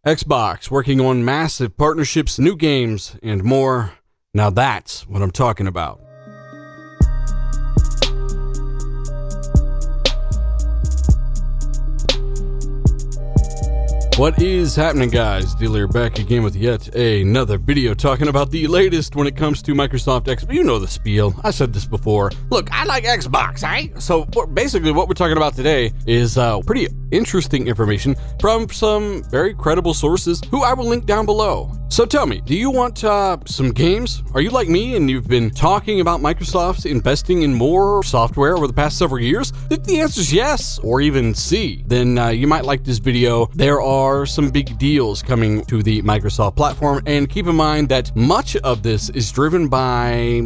Xbox working on massive partnerships, new games, and more. Now that's what I'm talking about. What is happening, guys? Dealer back again with yet another video talking about the latest when it comes to Microsoft Xbox. You know the spiel. I said this before. Look, I like Xbox, right? So basically what we're talking about today is pretty interesting information from some very credible sources who I will link down below. So tell me, do you want some games? Are you like me and you've been talking about Microsoft investing in more software over the past several years? If the answer is yes, or even C, then you might like this video. There are some big deals coming to the Microsoft platform, and keep in mind that much of this is driven by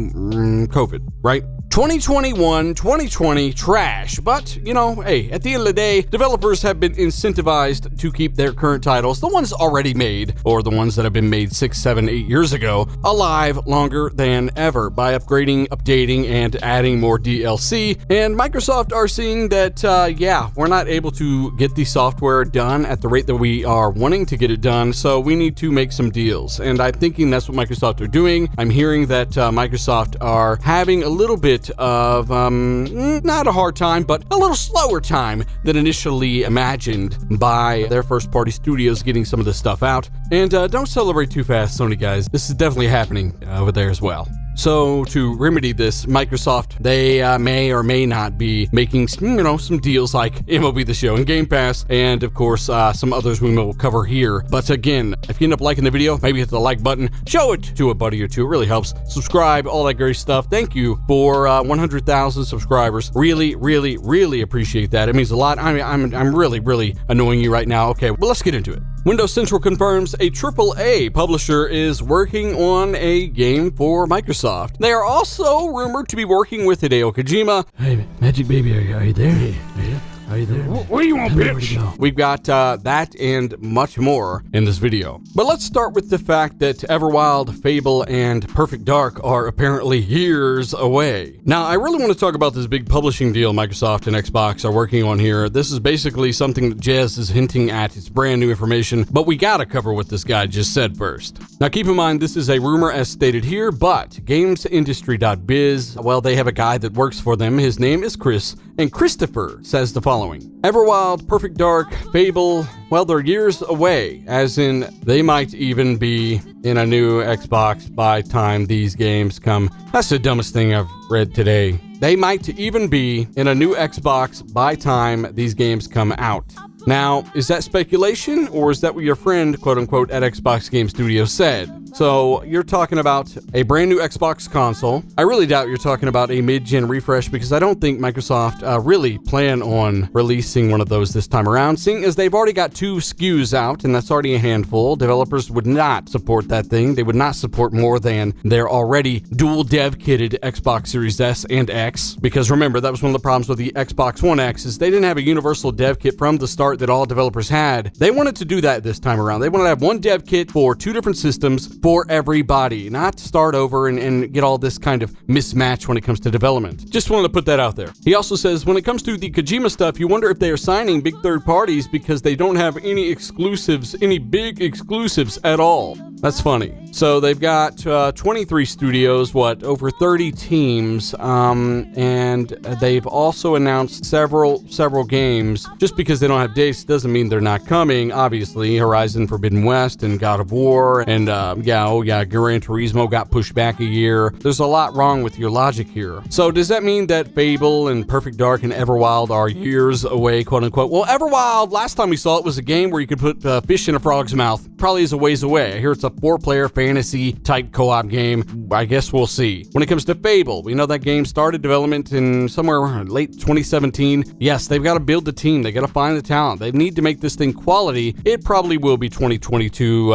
COVID, right? 2021, 2020, trash. But, you know, hey, at the end of the day, developers have been incentivized to keep their current titles, the ones already made, or the ones that have been made 6, 7, 8 years ago, alive longer than ever by upgrading, updating, and adding more DLC. And Microsoft are seeing that, yeah, we're not able to get the software done at the rate that we are wanting to get it done, so we need to make some deals. And I'm thinking that's what Microsoft are doing. I'm hearing that Microsoft are having a little bit of not a hard time, but a little slower time than initially imagined by their first party studios getting some of this stuff out. And don't celebrate too fast, Sony guys. This is definitely happening over there as well. So to remedy this, Microsoft, they may or may not be making some deals like MLB The Show and Game Pass, and of course some others we will cover here. But again, if you end up liking the video, maybe hit the like button, show it to a buddy or two. It really helps. Subscribe, all that great stuff. Thank you for 100,000 subscribers. Really, really, really appreciate that. It means a lot. I'm really annoying you right now. Okay, well, let's get into it. Windows Central confirms a AAA publisher is working on a game for Microsoft. They are also rumored to be working with Hideo Kojima. Hey, Magic Baby, are you there? Yeah. Are you there? What do you want, bitch? We've got that and much more in this video. But let's start with the fact that Everwild, Fable, and Perfect Dark are apparently years away. Now, I really want to talk about this big publishing deal Microsoft and Xbox are working on here. This is basically something that Jez is hinting at. It's brand new information, but we gotta cover what this guy just said first. Now, keep in mind, this is a rumor as stated here, but GamesIndustry.biz, well, they have a guy that works for them. His name is Chris, and Christopher says the following. Everwild, Perfect Dark, Fable, well, they're years away, as in they might even be in a new Xbox by time these games come. That's the dumbest thing I've read today. They might even be in a new Xbox by time these games come out. Now, is that speculation, or is that what your friend, quote-unquote, at Xbox Game Studio said? So, you're talking about a brand new Xbox console. I really doubt you're talking about a mid-gen refresh, because I don't think Microsoft really plan on releasing one of those this time around, seeing as they've already got 2 SKUs out, and that's already a handful. Developers would not support that thing. They would not support more than their already dual dev-kitted Xbox Series S and X, because remember, that was one of the problems with the Xbox One X, is they didn't have a universal dev kit from the start that all developers had. They wanted to do that this time around. They wanted to have one dev kit for 2 different systems for everybody, not start over and get all this kind of mismatch when it comes to development. Just wanted to put that out there. He also says, when it comes to the Kojima stuff, you wonder if they are signing big third parties because they don't have any exclusives, any big exclusives at all. That's funny. So they've got 23 studios, over 30 teams, and they've also announced several games. Just because they don't have dates doesn't mean they're not coming. Obviously, Horizon Forbidden West and God of War and Gran Turismo got pushed back a year. There's a lot wrong with your logic here. So does that mean that Fable and Perfect Dark and Everwild are years away, quote unquote? Well, Everwild, last time we saw it was a game where you could put fish in a frog's mouth. Probably is a ways away. I hear it's a 4-player fantasy type co-op game. I guess we'll see. When it comes to Fable, we know that game started development in somewhere late 2017. Yes, they've got to build the team. They got to find the talent. They need to make this thing quality. It probably will be 2022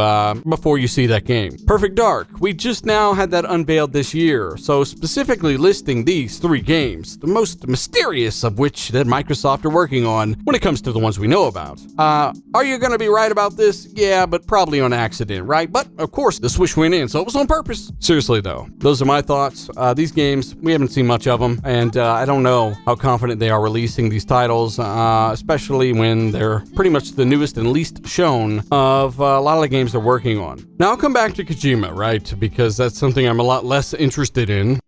before you see that game. Perfect Dark, we just now had that unveiled this year. So specifically listing these 3 games, the most mysterious of which that Microsoft are working on when it comes to the ones we know about. Are you going to be right about this? Yeah, but probably on accident, right? But of course, this Swish went in, so it was on purpose. Seriously though, those are my thoughts. These games, we haven't seen much of them, and I don't know how confident they are releasing these titles, especially when they're pretty much the newest and least shown of a lot of the games they're working on. Now I'll come back to Kojima, right? Because that's something I'm a lot less interested in.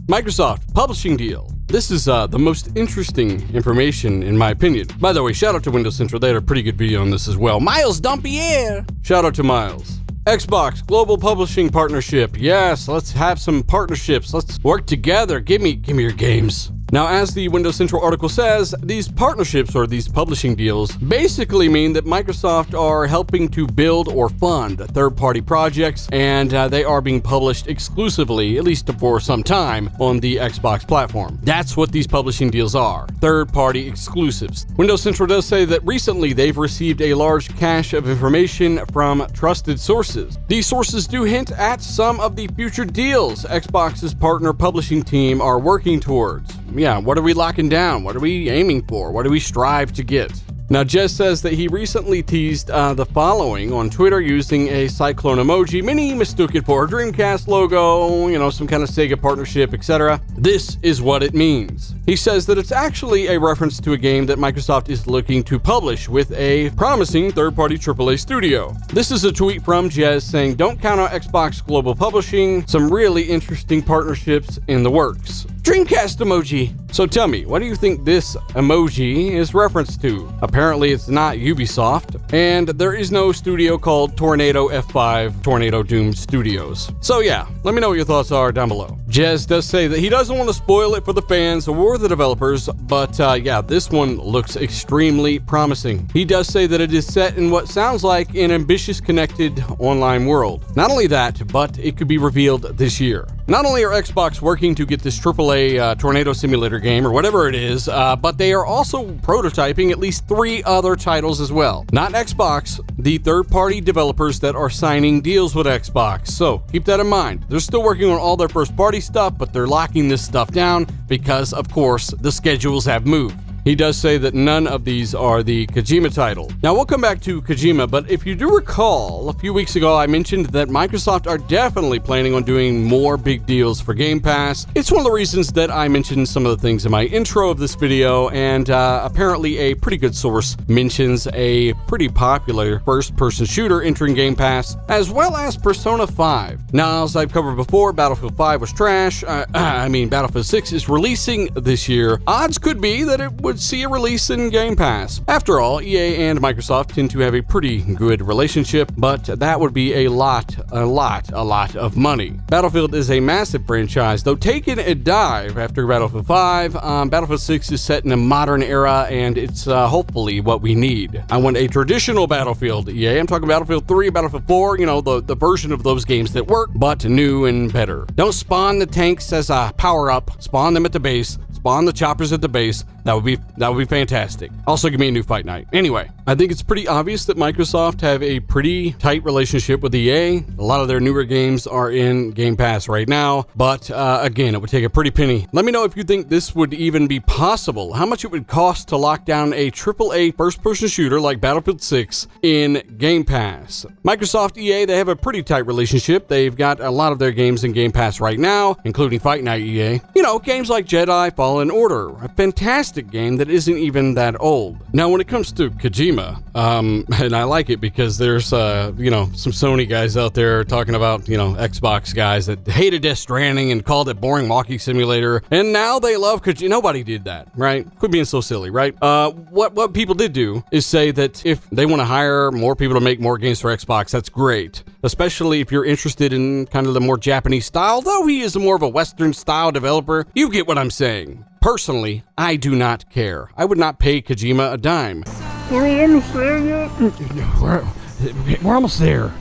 Microsoft publishing deal. This is the most interesting information in my opinion. By the way, shout out to Windows Central. They had a pretty good video on this as well. Miles Dumpier. Shout out to Miles. Xbox Global Publishing Partnership. Yes, let's have some partnerships. Let's work together. Give me your games. Now, as the Windows Central article says, these partnerships or these publishing deals basically mean that Microsoft are helping to build or fund third-party projects, and they are being published exclusively, at least for some time, on the Xbox platform. That's what these publishing deals are, third-party exclusives. Windows Central does say that recently they've received a large cache of information from trusted sources. These sources do hint at some of the future deals Xbox's partner publishing team are working towards. Yeah, what are we locking down? What are we aiming for? What do we strive to get? Now, Jez says that he recently teased the following on Twitter using a cyclone emoji. Many mistook it for a Dreamcast logo, some kind of Sega partnership, etc. This is what it means. He says that it's actually a reference to a game that Microsoft is looking to publish with a promising third-party AAA studio. This is a tweet from Jez saying, "Don't count on Xbox Global Publishing. Some really interesting partnerships in the works." Dreamcast emoji. So tell me, what do you think this emoji is reference to? Apparently it's not Ubisoft, and there is no studio called Tornado F5 Tornado Doom Studios. So yeah, let me know what your thoughts are down below. Jez does say that he doesn't want to spoil it for the fans or the developers, but yeah, this one looks extremely promising. He does say that it is set in what sounds like an ambitious connected online world. Not only that, but it could be revealed this year. Not only are Xbox working to get this AAA Tornado Simulator game or whatever it is, but they are also prototyping at least 3 other titles as well. Not Xbox, the third-party developers that are signing deals with Xbox. So keep that in mind. They're still working on all their first-party stuff, but they're locking this stuff down because, of course, the schedules have moved. He does say that none of these are the Kojima title. Now, we'll come back to Kojima, but if you do recall, a few weeks ago I mentioned that Microsoft are definitely planning on doing more big deals for Game Pass. It's one of the reasons that I mentioned some of the things in my intro of this video, and apparently a pretty good source mentions a pretty popular first-person shooter entering Game Pass, as well as Persona 5. Now, as I've covered before, Battlefield 5 was trash. Battlefield 6 is releasing this year. Odds could be that it would see a release in Game Pass. After all, EA and Microsoft tend to have a pretty good relationship, but that would be a lot of money. Battlefield is a massive franchise, though taking a dive after Battlefield 5. Battlefield 6 is set in a modern era, and it's hopefully what we need. I want a traditional Battlefield, EA. I'm talking Battlefield 3, Battlefield 4, the version of those games that work, but new and better. Don't spawn the tanks as a power-up. Spawn them at the base. Spawn the choppers at the base. That would be fantastic. Also, give me a new Fight Night. Anyway, I think it's pretty obvious that Microsoft have a pretty tight relationship with EA. A lot of their newer games are in Game Pass right now, but again, it would take a pretty penny. Let me know if you think this would even be possible. How much it would cost to lock down a AAA first-person shooter like Battlefield 6 in Game Pass. Microsoft, EA, they have a pretty tight relationship. They've got a lot of their games in Game Pass right now, including Fight Night, EA. Games like Jedi Fallen Order, a fantastic game that isn't even that old. Now, when it comes to Kojima, and I like it because there's, some Sony guys out there talking about, Xbox guys that hated Death Stranding and called it boring walking simulator, and now they love Kojima. Nobody did that, right? Quit being so silly, right? What people did do is say that if they want to hire more people to make more games for Xbox, that's great. Especially if you're interested in kind of the more Japanese style, though he is more of a Western style developer. You get what I'm saying. Personally, I do not care. I would not pay Kojima a dime. We're almost there yet? We're almost there.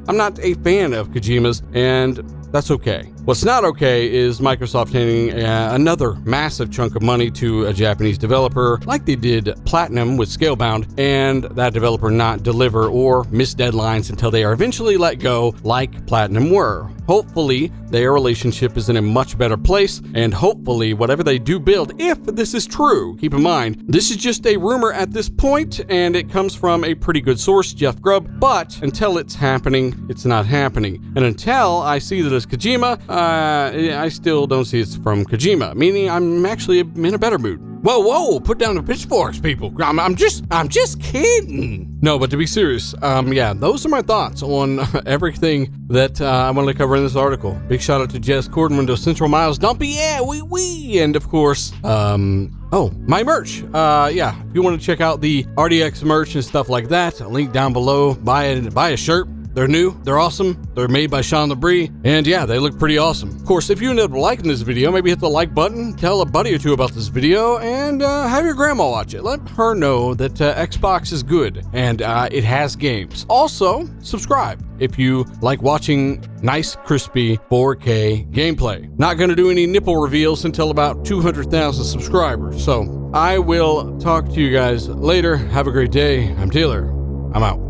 I'm not a fan of Kojima's, and that's okay. What's not okay is Microsoft handing another massive chunk of money to a Japanese developer like they did Platinum with Scalebound, and that developer not deliver or miss deadlines until they are eventually let go like Platinum were. Hopefully, their relationship is in a much better place, and hopefully whatever they do build, if this is true, keep in mind, this is just a rumor at this point, and it comes from a pretty good source, Jeff Grubb, but until it's happening, it's not happening. And until I see that it's Kojima, I still don't see it's from Kojima, meaning I'm actually in a better mood. Whoa, put down the pitchforks, people. I'm just kidding. No, but to be serious, yeah, those are my thoughts on everything that I wanted to cover in this article. Big shout out to Jess Corden, Windows Central, Miles Dumpy, yeah, wee, and of course, my merch. Yeah, if you want to check out the RDX merch and stuff like that, a link down below. Buy a shirt. They're new, they're awesome, they're made by Sean LeBrie, and yeah, they look pretty awesome. Of course, if you ended up liking this video, maybe hit the like button, tell a buddy or two about this video, and have your grandma watch it. Let her know that Xbox is good, and it has games. Also, subscribe if you like watching nice, crispy 4K gameplay. Not gonna do any nipple reveals until about 200,000 subscribers, so I will talk to you guys later. Have a great day. I'm Taylor. I'm out.